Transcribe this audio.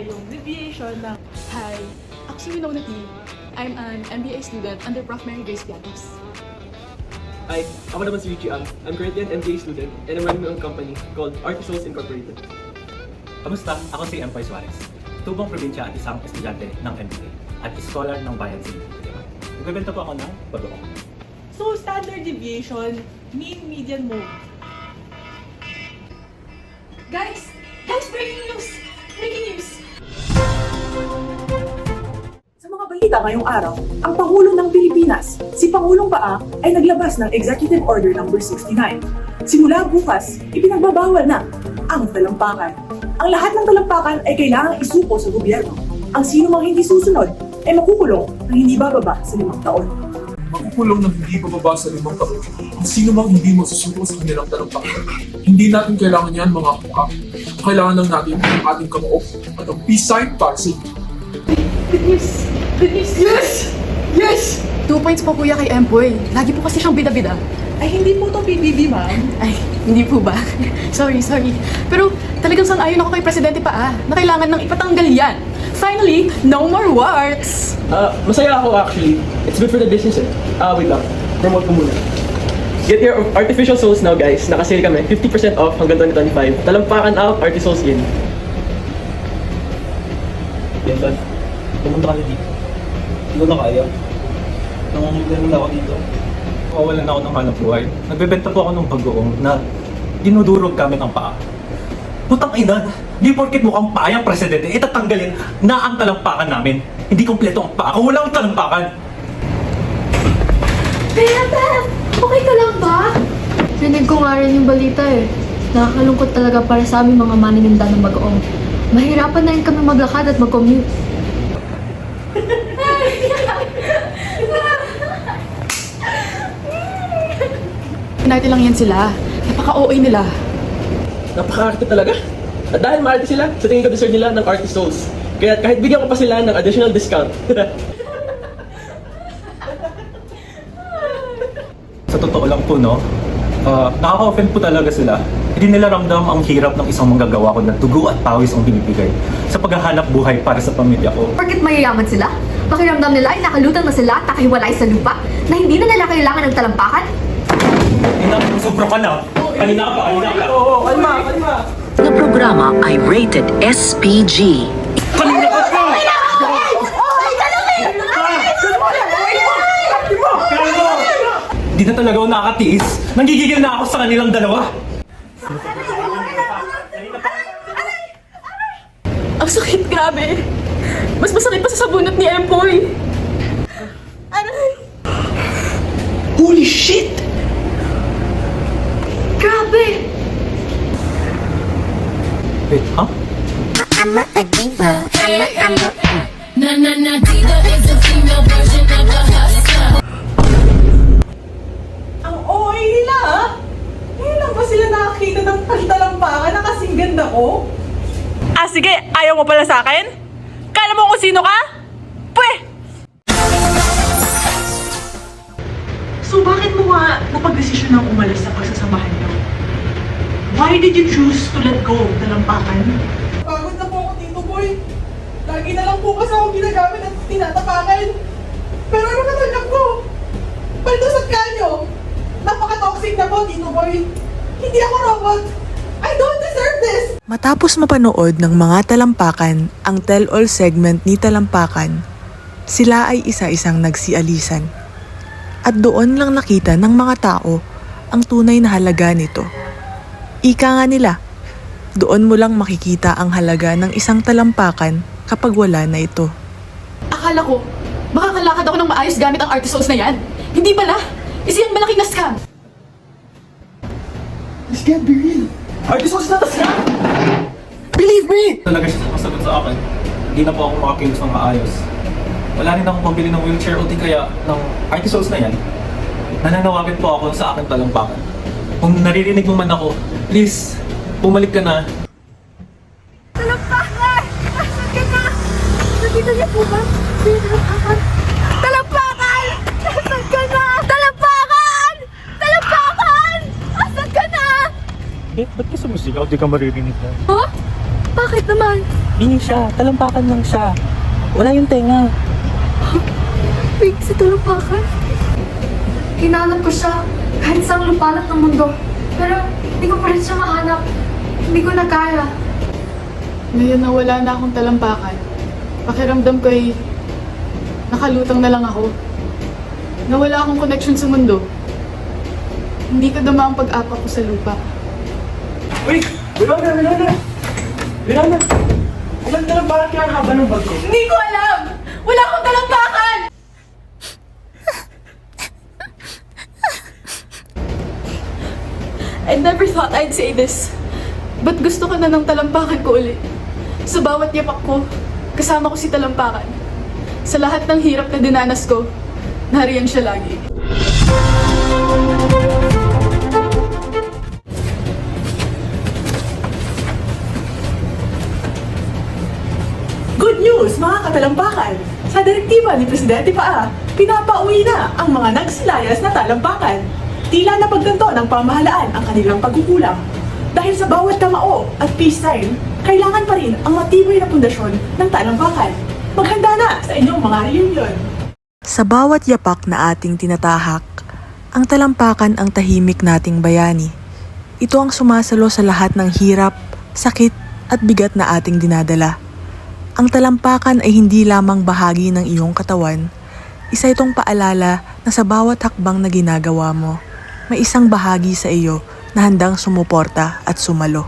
tayong deviation ng Hi, actually known as me. I'm an MBA student under Prof. Mary Grace Pianos. Hi, ako naman si Richie Ang. I'm currently an MBA student and I'm running my own company called Artisouls Incorporated. Kamusta? Ako si Empoy Suarez. Tubong probinsya at isang estudyante ng MBA at scholar ng Bayan City. Nagbebenta po ako ng bagoong. So, standard deviation, mean, median, mode. Guys, breaking news! Breaking news! Sa mga balita ngayong araw, ang Pangulo ng Pilipinas, si Pangulong Paa, ay naglabas ng Executive Order No. 69. Simula bukas, ipinagbabawal na ang talampakan. Ang lahat ng talampakan ay kailangang isuko sa gobyerno. Ang sino mang hindi susunod ay makukulong ng hindi bababa sa 5 taon. Makukulong ng hindi bababa sa 5 taon ang sino mang hindi masusuko sa kanilang talampakan. Hindi natin kailangan yan mga kuka. Kailangan lang natin ang ating kamao at ang peace sign para sa inyo. Good news! Good news! Yes! Yes! 2 points po kuya kay Empoy. Lagi po kasi siyang bida-bida. Ay, hindi po to PBB, ma'am. Ay, hindi po ba? sorry. Pero talagang sang-ayon ako kay Presidente Paa na kailangan nang ipatanggal yan. Finally, no more warts! Masaya ako actually. It's good for the business eh. Wait lang. Promote ko muna. Get your artificial souls now guys. Nakasale kami. 50% off hanggang 2025. Talampakan out, Artisouls in. Benton, pumunta ka na dito. Hindi ko na kaya. Nangangalitan mo na ako dito. Mawawalan ako ng hanap buhay. Nagbebenta po ako ng bagoong na dinudurog kami ng paa. Putang ina, di porket mukhang paa yung presidente, itatanggalin na ang talampakan namin. Hindi kompleto ang paa kung wala ang talampakan. Beth! Okay ka lang ba? Rinig ko nga rin yung balita eh. Nakakalungkot talaga para sa aming mga manininda ng bagoong. Mahirapan na rin kami maglakad at mag-commute. United lang yan sila. Napaka-OA nila. Napaka-arte talaga. At dahil maarte sila, sa tingin ko deserve nila ng Artisouls. Kaya kahit bigyan ko pa sila ng additional discount. Sa totoo lang po, no? Nakaka-offend po talaga sila. Hindi nila ramdam ang hirap ng isang manggagawa ko na dugo at pawis ang binibigay sa paghahanap buhay para sa pamilya ko. Porket mayayaman sila? Pakiramdam nila ay nakalutang na sila at nakahiwalay sa lupa na hindi na nila kailangan ng talampakan? Ina, sobra ka na. Kanina ka. Oo, kalma. Na programa ay rated SPG. Kanina ka pa! Di na talaga ako nakakatiis. Nanggigigil na ako sa kanilang dalawa. Ang sakit, grabe. Mas masakit pa sa sabunot ni Empoy. Aray! Holy shit! Grabe! Wait, huh? Ang OA nila, ah! Ngayon lang ba sila nakakita ng talampakan na kasing ganda ko? Ah, sige. Ayaw mo pala sa akin? Kala mo kung sino ka? Pweh! So, bakit mo nga napag-desisyon ng umalis sa pagsasamahan niyo? Why did you choose to let go of talampakan? Pagod na po ako dito, boy. Lagi na lang po kasi akong ginagamit at tinatapakan. Pero ano natanggap ko? Baldosat ka nyo! Napaka-toxic na po, Tito Boy. Hindi ako robot. I don't deserve this! Matapos mapanood ng mga talampakan ang tell-all segment ni Talampakan, sila ay isa-isang nagsialisan. At doon lang nakita ng mga tao ang tunay na halaga nito. Ika nga nila, doon mo lang makikita ang halaga ng isang talampakan kapag wala na ito. Akala ko, makakalakad ako ng maayos gamit ang Artisouls na yan. Hindi pala. Isang malaking na scam. This can't be real. Artisouls na tas ka! Believe me! Talaga siya sumasagot sa akin. Hindi na po ako makakilos ng maayos. Wala rin akong pambili ng wheelchair o di kaya ng Artisouls na yan. Nananawagan po ako sa aking talampakan. Kung naririnig mo man ako, please, bumalik ka na. Talampakan! Asan ka na? Nakita niyo po ba? Talampakan! Talampakan! Asan ka na? Talampakan! Talampakan! Asan ka na? Ba't ka sumisigaw? Di ka maririnig na. Huh? Bakit? Bakit naman? Hindi siya, talampakan lang siya. Wala yung tenga. Wait, si Talampakan? Hinanap ko siya kahit saan lupalat ng mundo. Pero hindi ko pa rin siya mahanap. Hindi ko na kaya. Ngayon na wala na akong talampakan, pakiramdam ko ay nakalutang na lang ako. Nawala akong connection sa mundo. Hindi ko dama ang pag-apa ko sa lupa. Wait! Miranda! Ilan na lang bakit kaya ang haba ng bag ko? Hindi ko alam! Wala akong talampakan! I never thought I'd say this. But gusto ko na ng talampakan ko ulit. Sa bawat yapak ko, kasama ko si talampakan. Sa lahat ng hirap na dinanas ko, nariyan siya lagi. Good news, mga katalampakan! Sa direktiba ni Presidente Paa, pinapauwi na ang mga nagsilayas na talampakan. Tila napagtanto ng pamahalaan ang kanilang pagkukulang. Dahil sa bawat kamao at peace sign, kailangan pa rin ang matibay na pundasyon ng talampakan. Maghanda na sa inyong mga reunion! Sa bawat yapak na ating tinatahak, ang talampakan ang tahimik nating bayani. Ito ang sumasalo sa lahat ng hirap, sakit at bigat na ating dinadala. Ang talampakan ay hindi lamang bahagi ng iyong katawan. Isa itong paalala na sa bawat hakbang na ginagawa mo, may isang bahagi sa iyo na handang sumuporta at sumalo.